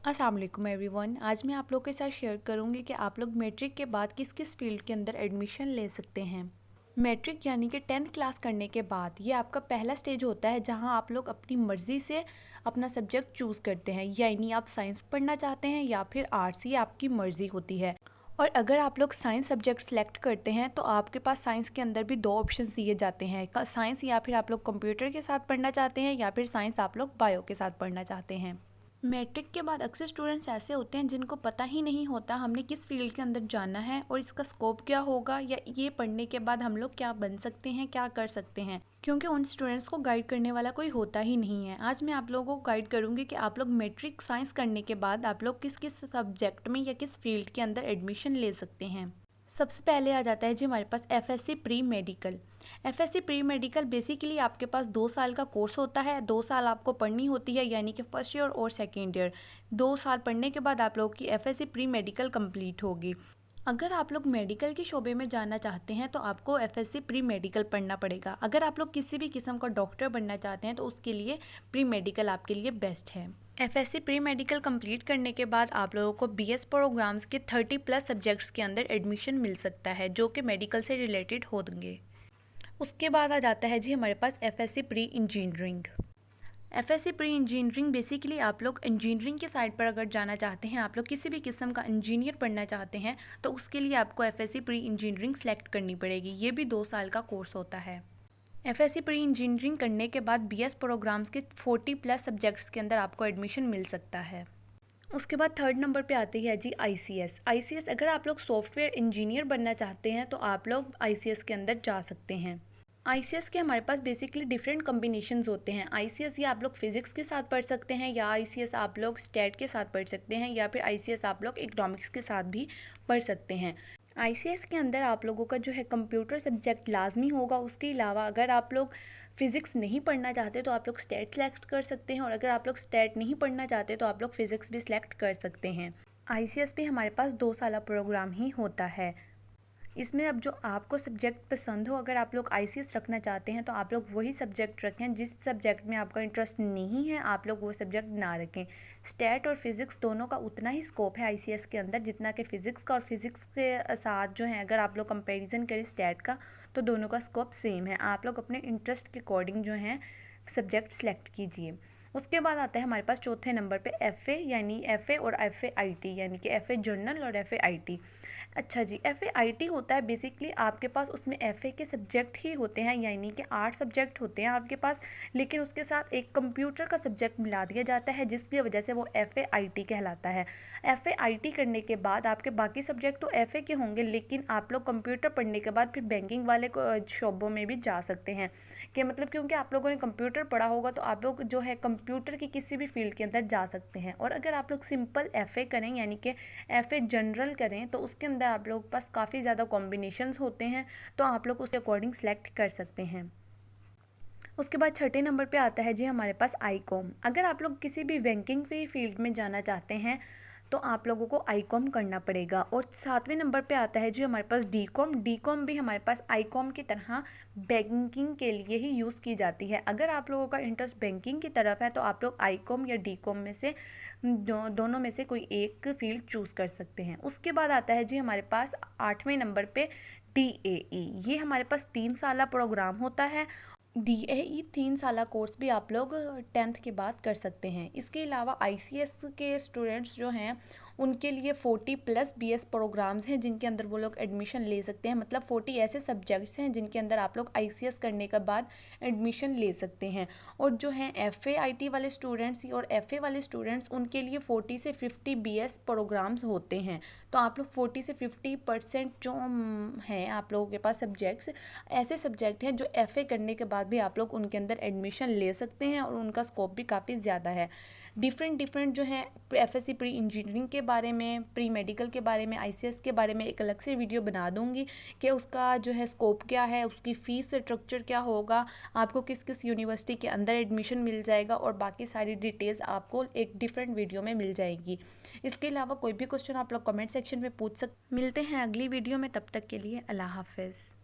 अस्सलाम वालेकुम एवरीवन। आज मैं आप लोग के साथ शेयर करूंगी कि आप लोग मैट्रिक के बाद किस किस फील्ड के अंदर एडमिशन ले सकते हैं। मैट्रिक यानी कि 10th क्लास करने के बाद ये आपका पहला स्टेज होता है जहां आप लोग अपनी मर्ज़ी से अपना सब्जेक्ट चूज़ करते हैं, यानी आप साइंस पढ़ना चाहते हैं या फिर आर्ट्स, ये आपकी मर्ज़ी होती है। और अगर आप लोग साइंस सब्जेक्ट सेलेक्ट करते हैं तो आपके पास साइंस के अंदर भी दो ऑप्शंस दिए जाते हैं, साइंस या फिर आप लोग कंप्यूटर के साथ पढ़ना चाहते हैं या फिर साइंस आप लोग बायो के साथ पढ़ना चाहते हैं। मैट्रिक के बाद अक्सर स्टूडेंट्स ऐसे होते हैं जिनको पता ही नहीं होता हमने किस फील्ड के अंदर जाना है और इसका स्कोप क्या होगा, या ये पढ़ने के बाद हम लोग क्या बन सकते हैं, क्या कर सकते हैं, क्योंकि उन स्टूडेंट्स को गाइड करने वाला कोई होता ही नहीं है। आज मैं आप लोगों को गाइड करूंगी कि आप लोग मैट्रिक साइंस करने के बाद आप लोग किस किस सब्जेक्ट में या किस फील्ड के अंदर एडमिशन ले सकते हैं। सबसे पहले आ जाता है जी हमारे पास FSc pre medical. FSc pre medical basically आपके पास 2 साल का कोर्स होता है। 2 साल आपको पढ़नी होती है, यानी कि फर्स्ट ईयर और सेकेंड ईयर। 2 साल पढ़ने के बाद आप लोगों की एफएससी प्री मेडिकल कंप्लीट होगी। अगर आप लोग मेडिकल के शोबे में जाना चाहते हैं तो आपको एफएससी प्री मेडिकल पढ़ना पड़ेगा। अगर आप लोग किसी भी किस्म का डॉक्टर बनना चाहते हैं तो उसके लिए प्री मेडिकल आपके लिए बेस्ट है। एफएससी प्री मेडिकल कंप्लीट करने के बाद आप लोगों को बीएस प्रोग्राम्स के 30+ सब्जेक्ट्स के अंदर एडमिशन मिल सकता है जो कि मेडिकल से रिलेटेड होंगे। उसके बाद आ जाता है जी हमारे पास FSc pre engineering. FSc pre engineering basically आप लोग इंजीनियरिंग के साइड पर अगर जाना चाहते हैं, आप लोग किसी भी किस्म का इंजीनियर बनना चाहते हैं तो उसके लिए आपको एफएससी प्री इंजीनियरिंग सेलेक्ट करनी पड़ेगी। ये भी 2 साल का कोर्स होता है। एफएससी प्री इंजीनियरिंग करने के बाद बीएस प्रोग्राम्स के 40+ सब्जेक्ट्स के अंदर आपको एडमिशन मिल सकता है। उसके बाद थर्ड नंबर पे आती है जी आईसीएस। आईसीएस अगर आप लोग सॉफ्टवेयर इंजीनियर बनना चाहते हैं तो आप लोग आईसीएस के अंदर जा सकते हैं। आईसीएस के हमारे पास बेसिकली डिफरेंट कॉम्बिनेशंस होते हैं। आईसीएस ये आप लोग फिजिक्स के साथ पढ़ सकते हैं, या आईसीएस आप लोग स्टैट के साथ पढ़ सकते हैं, या फिर आईसीएस आप लोग इकोनॉमिक्स के साथ भी पढ़ सकते हैं। आईसीएस के अंदर आप लोगों का जो है कंप्यूटर सब्जेक्ट लाजमी होगा। उसके अलावा अगर आप लोग फिज़िक्स नहीं पढ़ना चाहते तो आप लोग स्टैट सेलेक्ट कर सकते हैं, और अगर आप लोग स्टैट नहीं पढ़ना चाहते तो आप लोग फिज़िक्स भी सिलेक्ट कर सकते हैं। आईसीएस भी हमारे पास 2 साल प्रोग्राम ही होता है। इसमें अब जो आपको सब्जेक्ट पसंद हो, अगर आप लोग आईसीएस रखना चाहते हैं तो आप लोग वही सब्जेक्ट रखें। जिस सब्जेक्ट में आपका इंटरेस्ट नहीं है आप लोग वो सब्जेक्ट ना रखें। स्टैट और फिज़िक्स दोनों का उतना ही स्कोप है आईसीएस के अंदर जितना कि फ़िज़िक्स का, और फिज़िक्स के साथ जो है अगर आप लोग कंपैरिजन करें स्टैट का तो दोनों का स्कोप सेम है। आप लोग अपने इंटरेस्ट के अकॉर्डिंग जो है सब्जेक्ट सेलेक्ट कीजिए। उसके बाद आता है हमारे पास चौथे नंबर पे एफ़ए, यानी एफ़ए और एफ़ए आईटी, यानी कि एफ़ए जनरल और एफ़ए आईटी। अच्छा जी, एफ़ए आईटी होता है बेसिकली आपके पास उसमें एफ़ए के सब्जेक्ट ही होते हैं, यानी कि 8 सब्जेक्ट होते हैं आपके पास, लेकिन उसके साथ एक कंप्यूटर का सब्जेक्ट मिला दिया जाता है जिसकी वजह से वो एफ़ए आईटी कहलाता है। एफ़ए आईटी करने के बाद आपके बाकी सब्जेक्ट तो एफ़ए के होंगे, लेकिन आप लोग कंप्यूटर पढ़ने के बाद फिर बैंकिंग वाले शोबों में भी जा सकते हैं। कि मतलब क्योंकि आप लोगों ने कंप्यूटर पढ़ा होगा तो आप लोग जो है कंप्यूटर की किसी भी फील्ड के अंदर जा सकते हैं। और अगर आप लोग सिंपल एफ़ए करें, यानी कि एफ़ए जनरल करें, तो उसके अंदर आप लोग पास काफ़ी ज़्यादा कॉम्बिनेशंस होते हैं, तो आप लोग उसके अकॉर्डिंग सेलेक्ट कर सकते हैं। उसके बाद छठे नंबर पे आता है जी हमारे पास आईकॉम। अगर आप लोग किसी भी बैंकिंग की फील्ड में जाना चाहते हैं तो आप लोगों को आईकॉम करना पड़ेगा। और 7वें नंबर पे आता है जी हमारे पास डीकॉम। डीकॉम भी हमारे पास आईकॉम की तरह बैंकिंग के लिए ही यूज़ की जाती है। अगर आप लोगों का इंटरेस्ट बैंकिंग की तरफ है तो आप लोग आईकॉम या डीकॉम में से दोनों में से कोई एक फील्ड चूज़ कर सकते हैं। उसके बाद आता है जी हमारे पास 8वें नंबर पे डीएई। ये हमारे पास 3 साल प्रोग्राम होता है। डीएई 3 साल कोर्स भी आप लोग 10th के बाद कर सकते हैं। इसके अलावा आईसीएस के स्टूडेंट्स जो हैं उनके लिए 40+ बीएस प्रोग्राम्स हैं जिनके अंदर वो लोग एडमिशन ले सकते हैं। मतलब 40 ऐसे सब्जेक्ट्स हैं जिनके अंदर आप लोग आईसीएस करने के बाद एडमिशन ले सकते हैं। और जो हैं एफ़ए आईटी वाले स्टूडेंट्स और एफ़ए वाले स्टूडेंट्स उनके लिए 40 से 50 बीएस प्रोग्राम्स होते हैं। तो आप लोग 40 से 50% जो हैं आप लोगों के पास सब्जेक्ट्स, ऐसे सब्जेक्ट हैं जो एफ़ए करने के बाद भी आप लोग उनके अंदर एडमिशन ले सकते हैं, और उनका स्कोप भी काफ़ी ज़्यादा है। डिफरेंट जो है एफएससी प्री इंजीनियरिंग के बारे में, प्री मेडिकल के बारे में, आईसीएस के बारे में एक अलग से वीडियो बना दूंगी कि उसका जो है स्कोप क्या है, उसकी फ़ीस स्ट्रक्चर क्या होगा, आपको किस किस यूनिवर्सिटी के अंदर एडमिशन मिल जाएगा, और बाकी सारी डिटेल्स आपको एक डिफरेंट वीडियो में मिल जाएगी। इसके अलावा कोई भी क्वेश्चन आप लोग कमेंट सेक्शन में पूछ सकते। मिलते हैं अगली वीडियो में, तब तक के लिए अल्लाह हाफ़िज़।